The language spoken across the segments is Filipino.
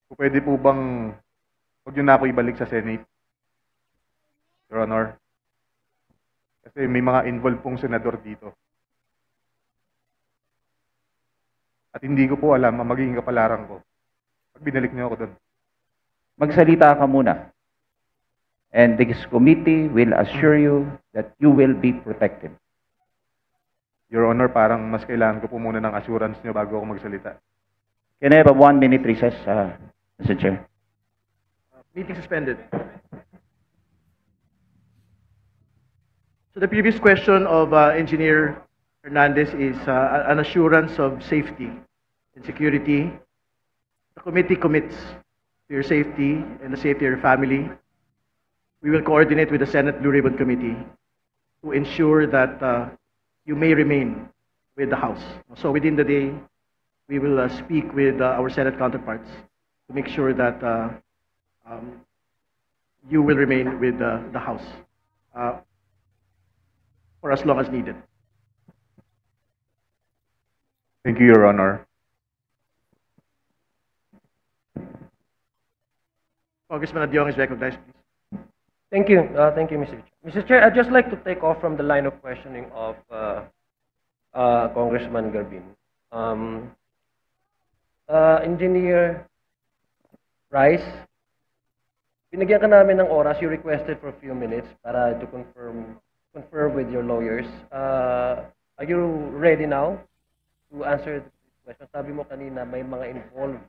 Kung pwede po bang huwag niyo na ako ibalik sa Senate, Your Honor. Kasi may mga involved pong senador dito. At hindi ko po alam ang magiging kapalaran ko pag binalik niyo ako doon. Magsalita ka muna. And this committee will assure you that you will be protected. Your Honor, parang mas kailangan ko po muna ng assurance niyo bago ako magsalita. Can I have a 1-minute recess, Mr. Chair? Meeting suspended. So the previous question of Engineer Hernandez is an assurance of safety and security. The committee commits to your safety and the safety of your family. We will coordinate with the Senate Blue Ribbon Committee to ensure that you may remain with the House. So within the day, we will speak with our Senate counterparts to make sure that you will remain with the House for as long as needed. Thank you, Your Honor. Congressman Adyong is recognized, please. Thank you. Thank you, Mr. Chair. Mr. Chair, I'd just like to take off from the line of questioning of Congressman Garbin. Engineer Rice, binigyan ka namin ng oras. You requested for a few minutes para to confer with your lawyers. Are you ready now to answer the question? Sabi mo kanina may mga involved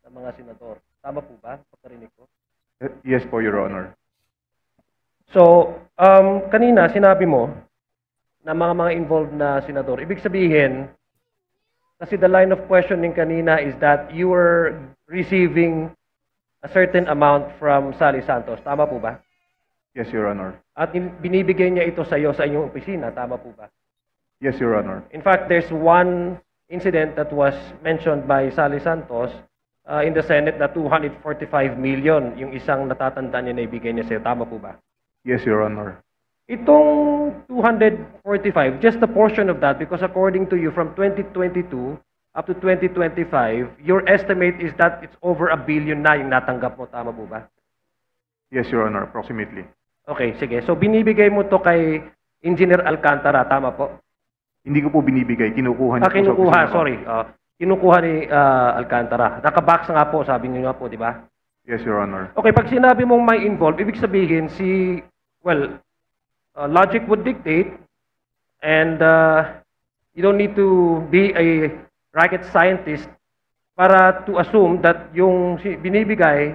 na mga senador. Tama po ba? Pagkarinig ko. Yes po, Your Honor. So, kanina sinabi mo na mga involved na senador. Ibig sabihin, kasi the line of questioning kanina is that you were receiving a certain amount from Sally Santos. Tama po ba? Yes, Your Honor. At binibigay niya ito sa iyo sa inyong opisina. Tama po ba? Yes, Your Honor. In fact, there's one incident that was mentioned by Sally Santos in the Senate na 245 million yung isang natatandaan niya na ibigay niya sa iyo. Tama po ba? Yes, Your Honor. Itong 245, just a portion of that, because according to you, from 2022 up to 2025, your estimate is that it's over $1 billion na yung natanggap mo. Tama po ba? Yes, Your Honor, approximately. Okay, sige. So, binibigay mo to kay Engineer Alcantara. Tama po? Hindi ko po binibigay, kinukuha niyo po Kinukuha, sa opisina ko. sorry. Kinukuha ni Alcantara. Nakabox nga po, sabi niyo nga po, di ba? Yes, Your Honor. Okay, pag sinabi mong may involved, ibig sabihin logic would dictate, and you don't need to be a rocket scientist para to assume that yung binibigay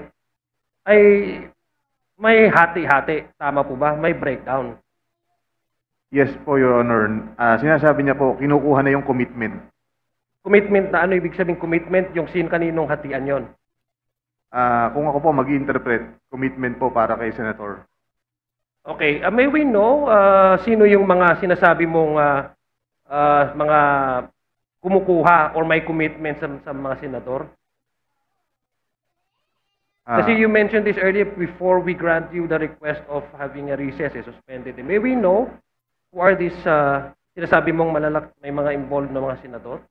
ay may hati-hati. Tama po ba? May breakdown. Yes po, Your Honor. Sinasabi niya po, kinukuha na yung commitment. Commitment na ano ibig sabihin commitment? Yung kaninong hatian yon? Kung ako po mag-interpret, commitment po para kay Senator. Okay. May we know sino yung mga sinasabi mong mga kumukuha or may commitment sa mga senador? Kasi you mentioned this earlier before we grant you the request of having a recess, suspended. May we know who are these sinasabi mong may mga involved na mga senador?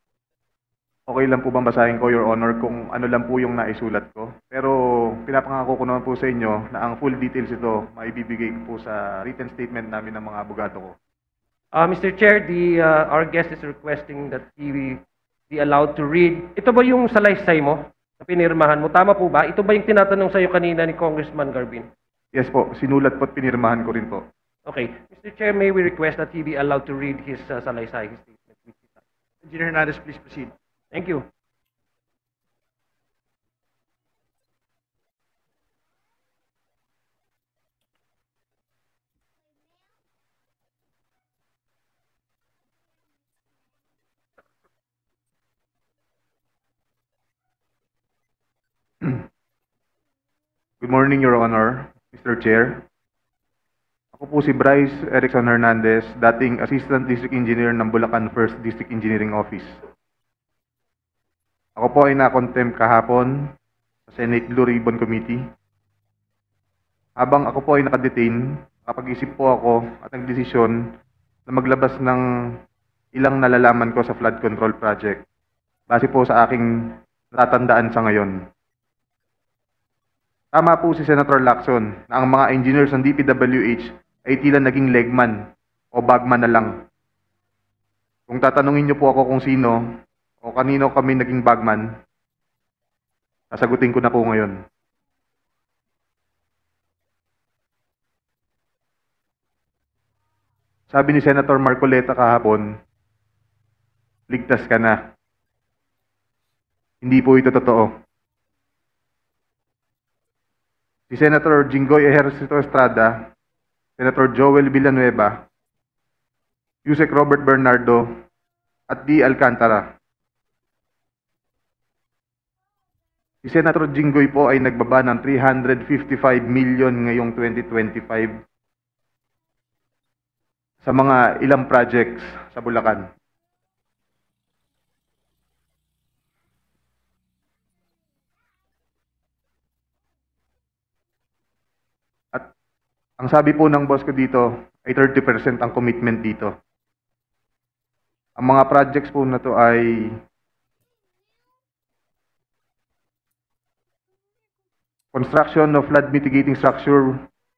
Okay lang po bang basahin ko, Your Honor, kung ano lang po yung naisulat ko? Pero pinapangako ko naman po sa inyo na ang full details ito maibibigay ko po sa written statement namin ng mga abogado ko. Mr. Chair, our guest is requesting that he be allowed to read. Ito ba yung salaysay mo na pinirmahan mo? Tama po ba? Ito ba yung tinatanong sa iyo kanina ni Congressman Garbin? Yes po, sinulat po at pinirmahan ko rin po. Okay. Mr. Chair, may we request that he be allowed to read his salaysay, his statement? Engineer Hernandez, please proceed. Thank you. Good morning, Your Honor, Mr. Chair. Ako po si Bryce Erickson Hernandez, dating Assistant District Engineer ng Bulacan 1st District Engineering Office. Ako po ay na-contempt kahapon sa Senate Blue Ribbon Committee. Habang ako po ay nakadetain, kapag-isip po ako at nagdesisyon na maglabas ng ilang nalalaman ko sa flood control project base po sa aking natatandaan sa ngayon. Tama po si Senator Lacson na ang mga engineers ng DPWH ay tila naging legman o bagman na lang. Kung tatanungin niyo po ako kung sino o kanino kami naging bagman, sasagutin ko na po ngayon. Sabi ni Senator Marcoleta kahapon, ligtas ka na. Hindi po ito totoo. Si Senator Jinggoy Ejercito Estrada, Senator Joel Villanueva, Yusek Robert Bernardo, at D. Alcantara. Si Senator Jinggoy po ay nagbaba ng 355 million ngayong 2025 sa mga ilang projects sa Bulacan. At ang sabi po ng boss ko dito ay 30% ang commitment dito. Ang mga projects po na to ay construction of flood mitigating structure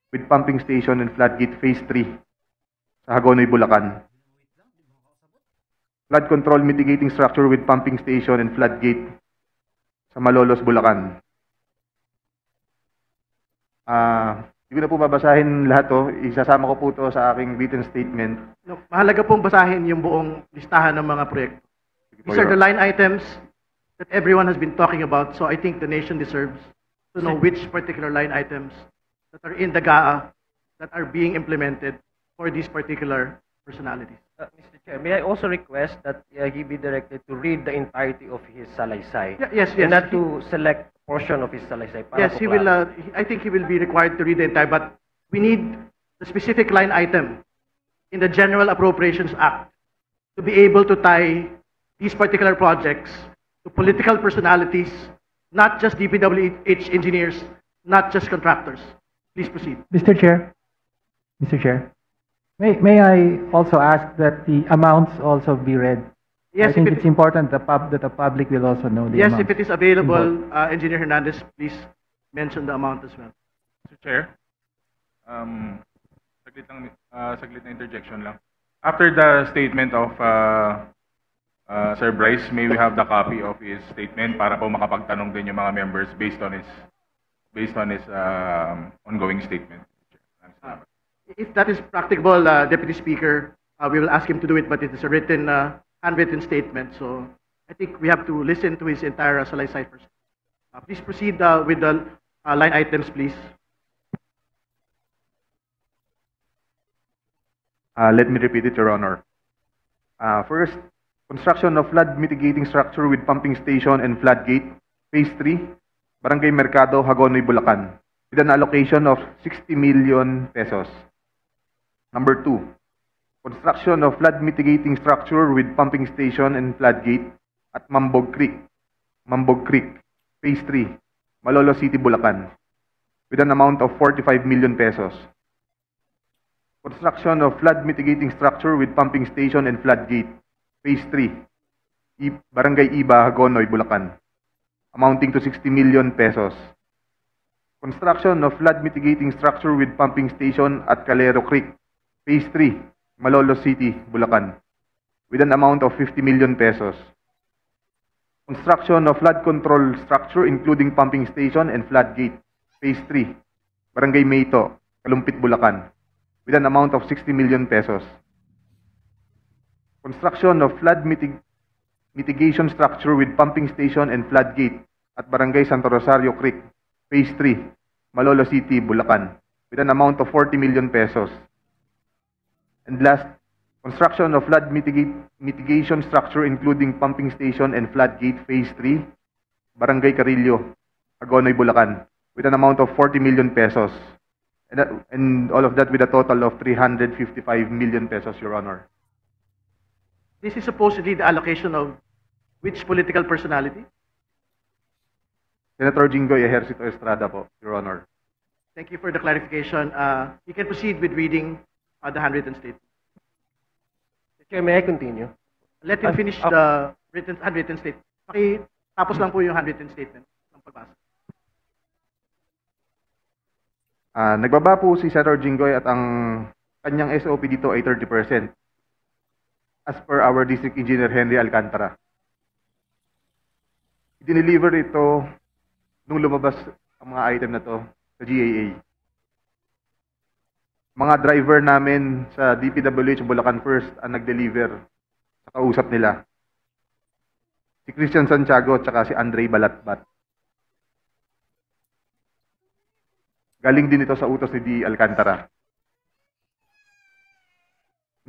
with pumping station and floodgate phase 3 sa Hagonoy, Bulacan. Flood control mitigating structure with pumping station and floodgate sa Malolos, Bulacan. Hindi ko na po babasahin lahat to. Isasama ko po to sa aking written statement. No, mahalaga pong basahin yung buong listahan ng mga proyekto. These are the line items that everyone has been talking about, so I think the nation deserves to know which particular line items that are in the GAA that are being implemented for these particular personalities. Mr. Chair, may I also request that he be directed to read the entirety of his salaysay? Yes. And not to select a portion of his salaysay. Para Yes, po he will. klaro. I think he will be required to read the entire, but we need the specific line item in the General Appropriations Act to be able to tie these particular projects to political personalities, not just DPWH engineers, not just contractors. Please proceed. Mr. Chair, may I also ask that the amounts also be read? Yes, I think if it's it, important that the public will also know the yes, amounts. if it is available, Engineer Hernandez, please mention the amount as well. Mr. Chair, saglit na interjection lang. After the statement of Sir Bryce, may we have the copy of his statement para po makapagtanong din yung mga members based on his ongoing statement. If that is practicable, Deputy Speaker, we will ask him to do it, but it is a written, handwritten statement, so I think we have to listen to his entire salaysay first. Please proceed with the line items, please. Let me repeat it, Your Honor. First, construction of flood mitigating structure with pumping station and floodgate, phase 3, Barangay Mercado, Hagonoy, Bulacan, with an allocation of 60 million pesos. Number 2, construction of flood mitigating structure with pumping station and floodgate at Mambog Creek, phase 3, Malolos City, Bulacan, with an amount of 45 million pesos. Construction of flood mitigating structure with pumping station and floodgate, phase 3, Barangay Iba, Hagonoy, Bulacan, amounting to 60 million pesos. Construction of flood mitigating structure with pumping station at Calero Creek, phase 3, Malolos City, Bulacan, with an amount of 50 million pesos. Construction of flood control structure including pumping station and floodgate, phase 3, Barangay Mayto, Kalumpit, Bulacan, with an amount of 60 million pesos. Construction of flood mitigation structure with pumping station and floodgate at Barangay Santo Rosario Creek, phase 3, Malolos City, Bulacan, with an amount of 40 million pesos. And last, construction of flood mitigation structure including pumping station and floodgate, phase 3, Barangay Carillo, Hagonoy, Bulacan, with an amount of 40 million pesos. And all of that with a total of 355 million pesos, Your Honor. This is supposedly the allocation of which political personality? Senator Jinggoy Ejercito Estrada po, Your Honor. Thank you for the clarification. You can proceed with reading the handwritten statement. Mr. Chair, may I continue? Let him finish the handwritten statement. Tapos lang po yung handwritten statement ng pagbasa. Nagbaba po si Senator Jinggoy at ang kanyang SOP dito ay 30%. As per our District Engineer Henry Alcantara. Dineliver ito nung lumabas ang mga item na to sa GAA. Mga driver namin sa DPWH Bulacan First ang nag-deliver sa kausap nila. Si Christian Santiago at saka si Andre Balatbat. Galing din ito sa utos ni D. Alcantara.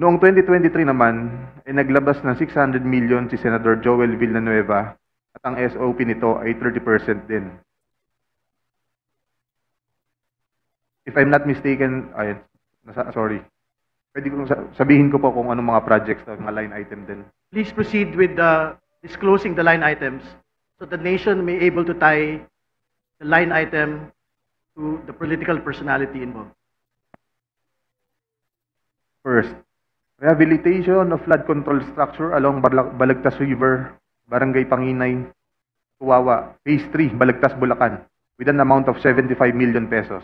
Noong 2023 naman, ay naglabas ng 600 million si Senator Joel Villanueva at ang SOP nito ay 30% din. If I'm not mistaken, sorry. Pwede kong sabihin ko po kung anong mga projects na mga line item din. Please proceed with disclosing the line items so the nation may able to tie the line item to the political personality involved. First, rehabilitation of flood control structure along Balagtas River, Barangay Panginay, Tuwawa, Phase 3, Balagtas, Bulacan, with an amount of 75 million pesos.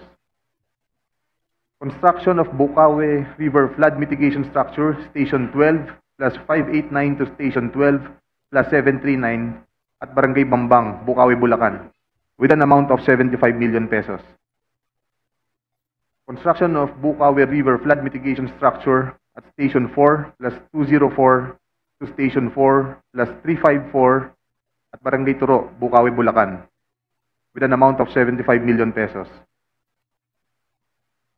Construction of Bukawe River Flood Mitigation Structure, Station 12 plus 589 to Station 12 plus 739 at Barangay Bambang, Bukawe, Bulacan, with an amount of 75 million pesos. Construction of Bukawe River Flood Mitigation Structure at Station 4 plus 204 to Station 4 plus 354 at Barangay Turo, Bukawe, Bulacan, with an amount of 75 million pesos.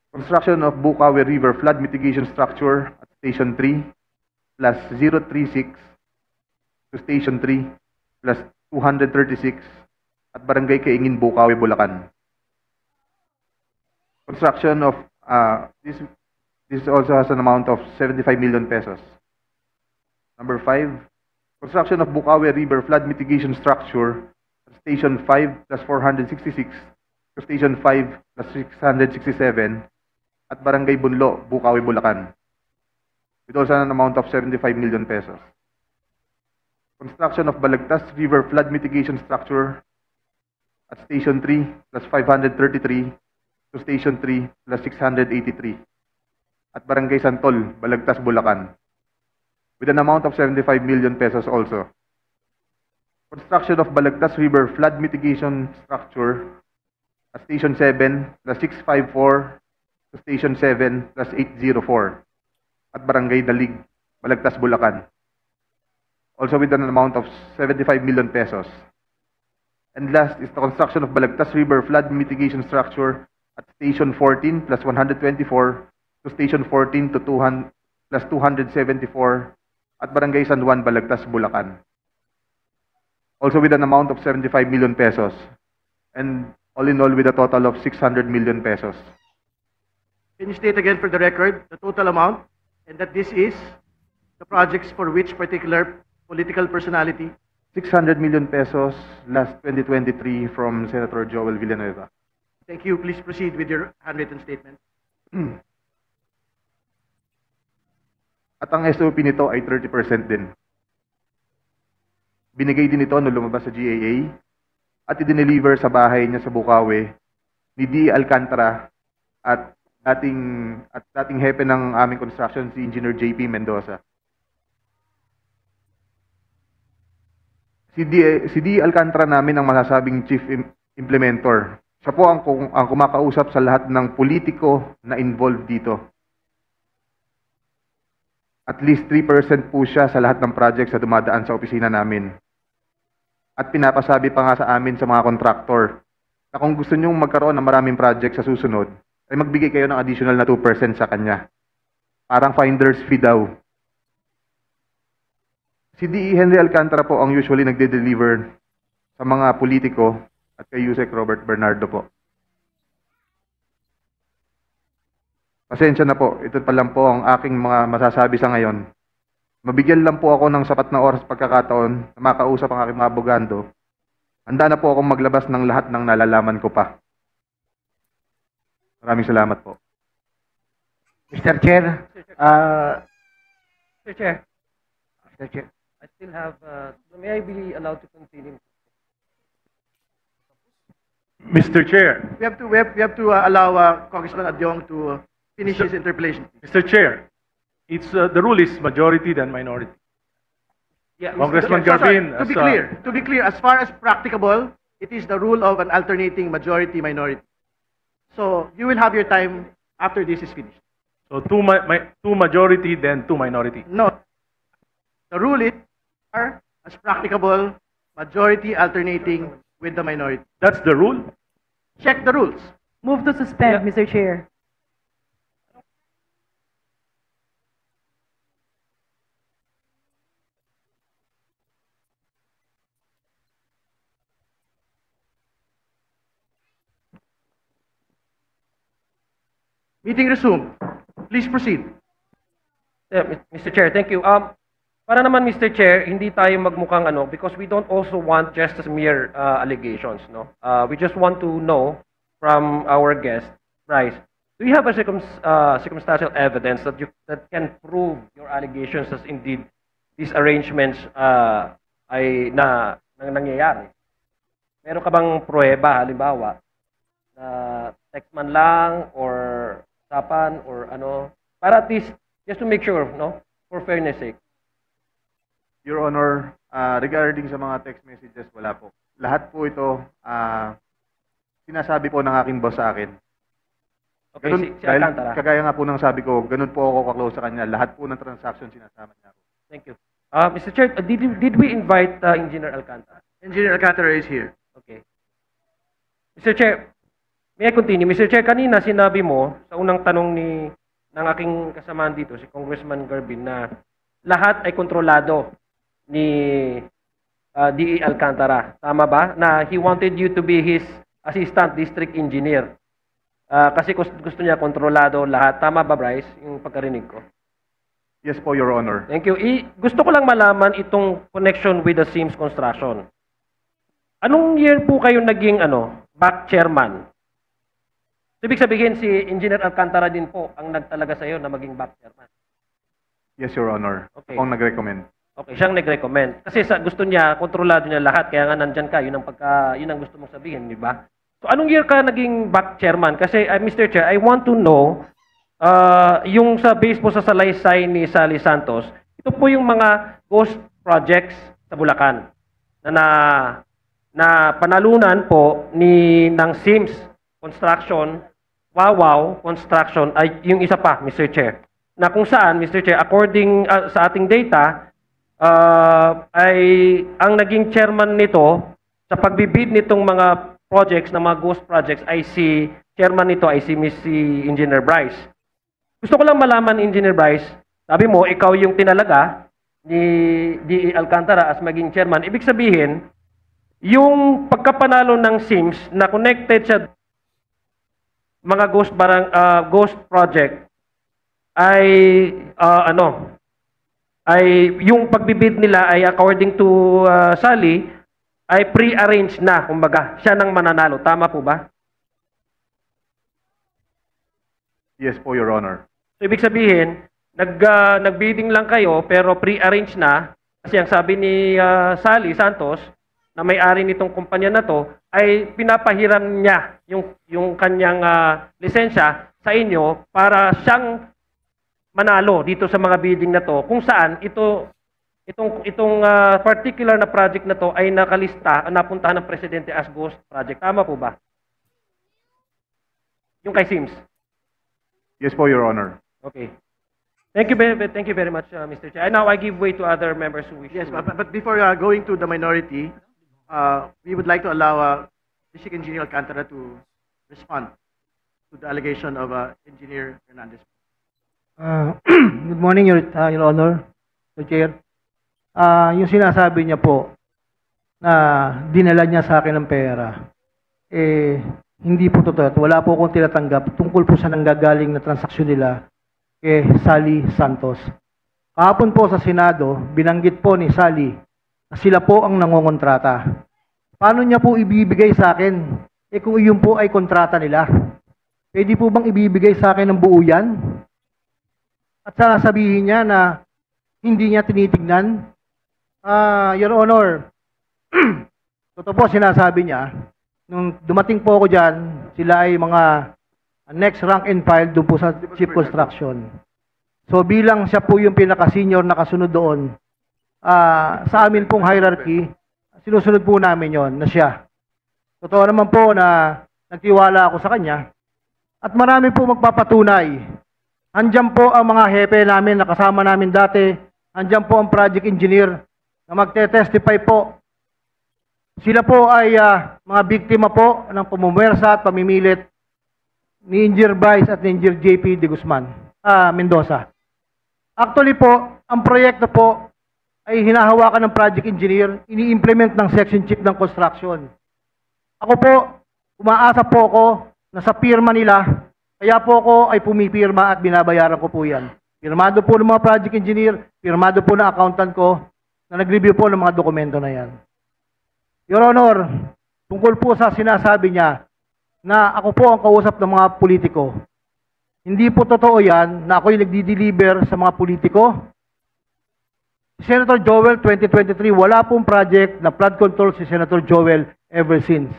Construction of Bukawe River Flood Mitigation Structure at Station 3 plus 036 to Station 3 plus 236 at Barangay Kaingin, Bukawe, Bulacan. Construction of this also has an amount of 75 million pesos. Number 5, construction of Bukawe River Flood Mitigation Structure at Station 5 plus 466 to Station 5 plus 667 at Barangay Bunlo, Bukawe, Bulacan, with also an amount of 75 million pesos. Construction of Balagtas River Flood Mitigation Structure at Station 3 plus 533 to Station 3 plus 683 at Barangay Santol, Balagtas, Bulacan, with an amount of 75 million pesos also. Construction of Balagtas River Flood Mitigation Structure at Station 7 plus 654 to Station 7 plus 804 at Barangay Dalig, Balagtas, Bulacan, also with an amount of 75 million pesos. And last is the construction of Balagtas River Flood Mitigation Structure at Station 14 plus 124 to Station 14 to 200 plus 274 at Barangay San Juan, Balagtas, Bulacan, also with an amount of 75 million pesos. And all in all with a total of 600 million pesos. Can you state again for the record the total amount and that this is the projects for which particular political personality? 600 million pesos last 2023 from Senator Joel Villanueva. Thank you. Please proceed with your handwritten statement. At ang SOP nito ay 30% din. Binigay din ito nung lumabas sa GAA at i-deliver sa bahay niya sa Bukawe ni D. Alcantara at dating hepe ng aming construction si Engineer JP Mendoza. Si D. Alcantara namin ang masasabing chief implementor. Siya po ang kumakausap sa lahat ng politiko na involved dito. At least 3% po siya sa lahat ng projects na dumadaan sa opisina namin. At pinapasabi pa nga sa amin sa mga kontraktor na kung gusto nyong magkaroon ng maraming project sa susunod, ay magbigay kayo ng additional na 2% sa kanya. Parang finder's fee daw. Si D.E. Henry Alcantara po ang usually nagde-deliver sa mga politiko at kay Yusek Robert Bernardo po. Pasensya na po, ito pa lang po ang aking mga masasabi sa ngayon. Mabigyan lang po ako ng sapat na oras pagkakataon na makausap ang aking mga abogado. Handa na po akong maglabas ng lahat ng nalalaman ko pa. Maraming salamat po. Mr. Chair, Mr. Chair, Mr. Chair, I still have, may I be allowed to continue? Mr. Chair, We have to allow Congressman Adyong to finish his interpellation. Mr. Chair, it's the rule is majority than minority. Yeah, Congressman So, sorry, Garbin, to be clear, as far as practicable, it is the rule of an alternating majority-minority. So you will have your time after this is finished. so two majority then two minority. No, the rule is as practicable, majority alternating with the minority. That's the rule. Check the rules. Move to suspend, Mr. Chair. Meeting resumed. Please proceed. Yeah, Mr. Chair, thank you. Para naman, Mr. Chair, hindi tayo magmukhang ano, because we don't also want just as mere allegations, no? We just want to know from our guest, Bryce, do you have a circumstantial evidence that can prove your allegations as indeed these arrangements ay nangyayari? Meron ka bang pruweba, halimbawa, na text man lang or usapan or ano, para at least just to make sure, no, for fairness sake. Your Honor, regarding sa mga text messages, wala po. Lahat po ito, sinasabi po ng aking boss sa akin. Okay, Ganun, si dahil Alcantara. kagaya nga po ng sabi ko, ganun po ako kaklose sa kanya. Lahat po ng transaction sinasama niya ako. Thank you. Mr. Chair, did we invite Engineer Alcantara? Engineer Alcantara is here. Okay. Mr. Chair, may I continue? Mr. Chair, kanina sinabi mo sa unang tanong ng aking kasamaan dito, si Congressman Garbin, na lahat ay kontrolado ni D.E. Alcantara. Tama ba? Na he wanted you to be his assistant district engineer. Kasi gusto niya kontrolado lahat. Tama ba, Bryce? Yung pagkarinig ko. Yes po, Your Honor. Thank you. Gusto ko lang malaman itong connection with the Sims Construction. Anong year po kayo naging back chairman? Ibig sabihin si Engineer Alcantara din po ang nagtalaga sa iyo na maging back chairman. Yes, Your Honor. Okay. Ako ang nag-recommend. Okay, siyang nag-recommend. Kasi gusto niya, kontrolado niya lahat, kaya nga nandyan ka, yun ang gusto mong sabihin, di ba? So, anong year ka naging back chairman? Kasi, Mr. Chair, I want to know, yung sa base po sa salaysay ni Sally Santos, ito po yung mga ghost projects sa Bulacan na panalunan po ng Sims Construction, Wawaw Construction, ay yung isa pa, Mr. Chair. Na kung saan, Mr. Chair, according sa ating data, ay ang naging chairman nito sa pagbibid nitong mga projects, na mga ghost projects, ay si chairman nito ay si Engineer Bryce. Gusto ko lang malaman, Engineer Bryce, sabi mo, ikaw yung tinalaga ni D.E. Alcantara as maging chairman. Ibig sabihin, yung pagkapanalo ng Sims na connected sa mga ghost project ay ay yung pagbibid nila ay according to Sally ay pre-arranged na, kumbaga siya nang mananalo. Tama po ba? Yes po, Your Honor. So, ibig sabihin, nagbidding lang kayo pero pre-arranged na, kasi ang sabi ni Sally Santos na may-ari nitong kumpanya na to ay pinapahiram niya yung kanyang lisensya sa inyo para siyang manalo dito sa mga bidding na to, kung saan itong particular na project na to ay napuntahan ng presidente as ghost project. Tama po ba? Yung kay Sims. Yes po, Your Honor. Okay. Thank you very much, Mr. Chair. And now I give way to other members who wish Yes, to... but before going to the minority, we would like to allow District Engineer Alcantara to respond to the allegation of Engineer Hernandez. Good morning, Your Honor, Mr. Chair. Yung sinasabi niya po na dinala niya sa akin ng pera, hindi po totoo. Wala po akong tinatanggap tungkol po sa nanggagaling na transaksyon nila kay Sally Santos. Kahapon po sa Senado, binanggit po ni Sally na sila po ang nangongontrata. Paano niya po ibibigay sa akin? Kung iyon po ay kontrata nila. Pwede po bang ibibigay sa akin ng buo yan? At sasabihin niya na hindi niya tinitignan? Your Honor, totoo po sinasabi niya nung dumating po ako dyan, sila ay mga next rank and file doon po sa Chief Construction. So bilang siya po yung pinaka-senior na kasunod doon, sa amin pong hierarchy, sinusunod po namin yon na siya. Totoo naman po na nagtiwala ako sa kanya at marami po magpapatunay. Andiyan po ang mga hepe namin na kasama namin dati, andiyan po ang project engineer na magte-testify po. Sila po ay mga biktima po ng pumumwersa at pamimilit ni Engineer Bryce at ni Engineer JP de Guzman, Mendoza. Actually po, ang proyekto po ay hinahawakan ng project engineer, ini-implement ng section chief ng construction. Ako po, umaasa po ako na sa pirma nila, kaya po ako ay pumipirma at binabayaran ko po yan. Pirmado po ng mga project engineer, pirmado po ng accountant ko, na nag-review po ng mga dokumento na yan. Your Honor, tungkol po sa sinasabi niya na ako po ang kausap ng mga politiko. Hindi po totoo yan na ako yung nagdi-deliver sa mga politiko. Senator Joel 2023, wala pong project na flood control si Senator Joel ever since.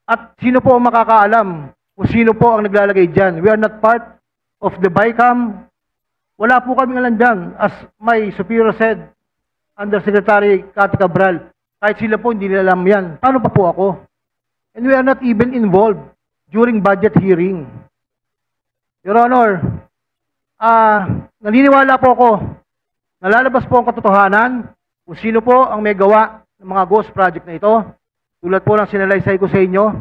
At sino po ang makakaalam kung sino po ang naglalagay dyan? We are not part of the BICAM. Wala po kaming alam dyan. As my superior said, Undersecretary Cathy Cabral, kahit sila po hindi nila alam yan. Paano pa po ako? And we are not even involved during budget hearing. Your Honor, naniniwala po ako, nalalabas po ang katotohanan kung sino po ang may gawa ng mga ghost project na ito. Tulad po ng sinalaysay ko sa inyo.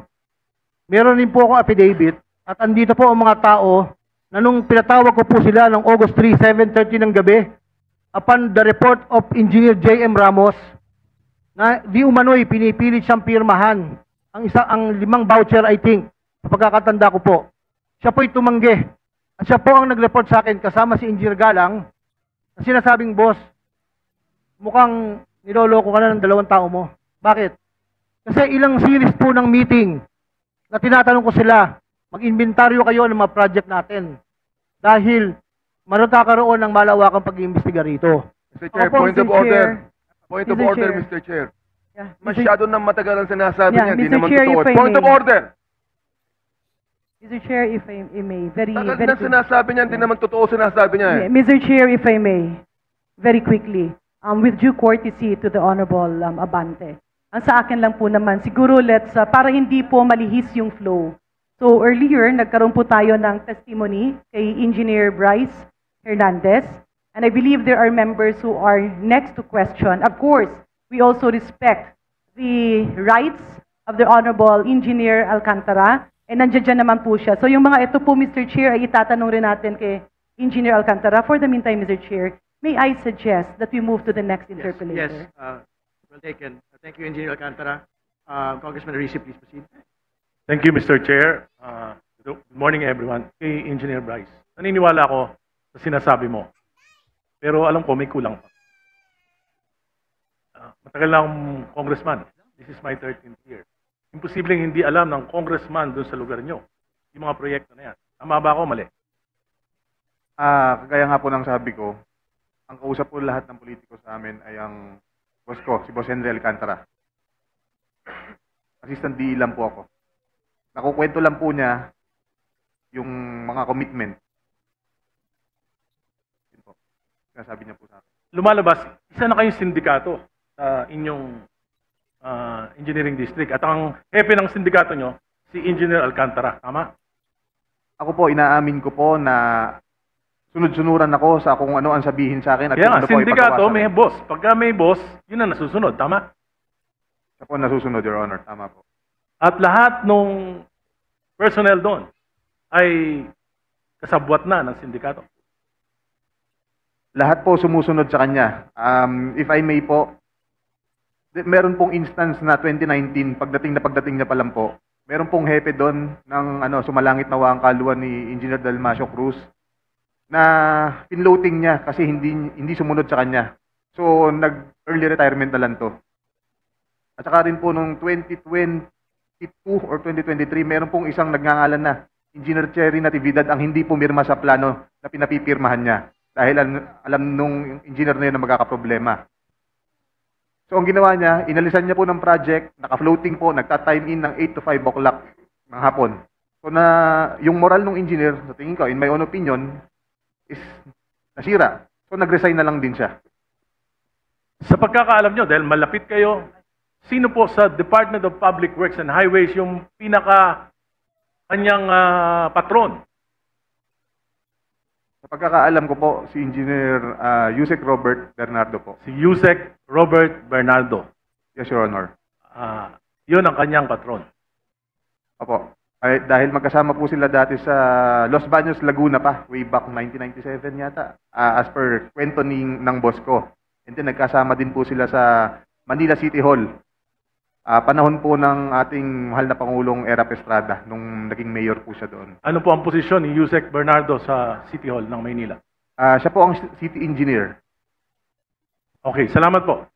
Meron din po akong affidavit at andito po ang mga tao na nung pinatawag ko po sila ng August 3, 7:30 ng gabi upon the report of Engineer J.M. Ramos na di umano'y pinipilit siyang pirmahan ang 5 voucher, I think, sa pagkakatanda ko po. Siya po'y tumanggi. At siya po ang nag-report sa akin kasama si Engineer Galang na sinasabing, boss, mukhang niloloko ka na ng 2 tao mo. Bakit? Kasi ilang series po ng meeting na tinatanong ko sila, mag-inventaryo kayo ng mga project natin. Dahil magkakaroon ng malawakang pag-iimbestiga rito. Mr. Chair, Opo, point Mr. of order. Chair. Point of Mr. order, Chair. Mr. Chair. Yeah, Masyado nang matagal ang sinasabi niya, hindi Mr. naman Chair, totoo. if I Point of may. order! Mr. Chair, if I may, Tagal na sinasabi niya, hindi naman totoo sinasabi niya eh. Mr. Chair, if I may, very quickly, with due courtesy to the Honorable Abante. Ang sa akin lang po naman, siguro para hindi po malihis yung flow. So earlier, nagkaroon po tayo ng testimony kay Engineer Bryce Hernandez, and I believe there are members who are next to question. Of course, we also respect the rights of the Honorable Engineer Alcantara, and nandiyan naman po siya. So yung mga ito po, Mr. Chair, ay itatanong rin natin kay Engineer Alcantara. For the meantime, Mr. Chair, may I suggest that we move to the next interpellator? Yes, well taken. Thank you, Engineer Alcantara. Congressman Risi, please proceed. Thank you, Mr. Chair. Good morning, everyone. Kay Engineer Bryce, naniniwala ako sa sinasabi mo. Pero alam ko, may kulang pa. Matagal na akong congressman. This is my 13th year. Imposibleng hindi alam ng congressman doon sa lugar nyo yung mga proyekto na yan. Tama ba ako? Mali? Kagaya nga po ng sabi ko, ang kausap po lahat ng politiko sa amin ay ang boss ko, si Boss Henry Alcantara. Assistant DE lang po ako. Nakukwento lang po niya yung mga commitment. Yun po. Sinasabi niya po sa akin. Lumalabas, isa na kayong sindikato sa inyong engineering district. At ang hepe ng sindikato nyo, si Engineer Alcantara. Tama? Ako po, inaamin ko po na sunod-sunuran ako sa kung ano ang sabihin sa akin. At Kaya kung nga, ano po ay sindikato paggawa sa may akin. boss. Pagka may boss, yun ang nasusunod. Tama? Siya po nasusunod, Your Honor. Tama po. At lahat nung personnel doon ay kasabwat na ng sindikato. Lahat po sumusunod sa kanya. If I may po, meron pong instance na 2019, pagdating na pa lang po, meron pong hepe doon ng sumalangit na ang kaluan ni Engineer Dalmasio Cruz na pinloating niya kasi hindi sumunod sa kanya. So, nag-early retirement na lang to. At saka rin po nung 2022 or 2023, meron pong isang nagngangalan na Engineer Cherry Natividad ang hindi pumirma sa plano na pinapipirmahan niya. Dahil alam nung engineer na yun na magkakaproblema. So ang ginawa niya, inalisan niya po ng project, naka-floating po, nagta-time in ng 8 to 5 o'clock ng hapon. So na yung moral ng engineer, sa tingin ko, in my own opinion, is nasira. So nag-resign na lang din siya. Sa pagkakaalam nyo, dahil malapit kayo, sino po sa Department of Public Works and Highways yung pinaka kanyang patron? Sa pagkakaalam ko po, si Engineer Yusek Robert Bernardo po. Si Yusek Robert Bernardo. Yes, Your Honor. Yun ang kanyang patron. Opo. Ay, dahil magkasama po sila dati sa Los Baños, Laguna pa, way back 1997 yata, as per kwento ng boss ko. And then nagkasama din po sila sa Manila City Hall. Panahon po ng ating mahal na Pangulong Erap Estrada, nung naging mayor po siya doon. Ano po ang posisyon ni Yusek Bernardo sa City Hall ng Maynila? Siya po ang city engineer. Okay, salamat po.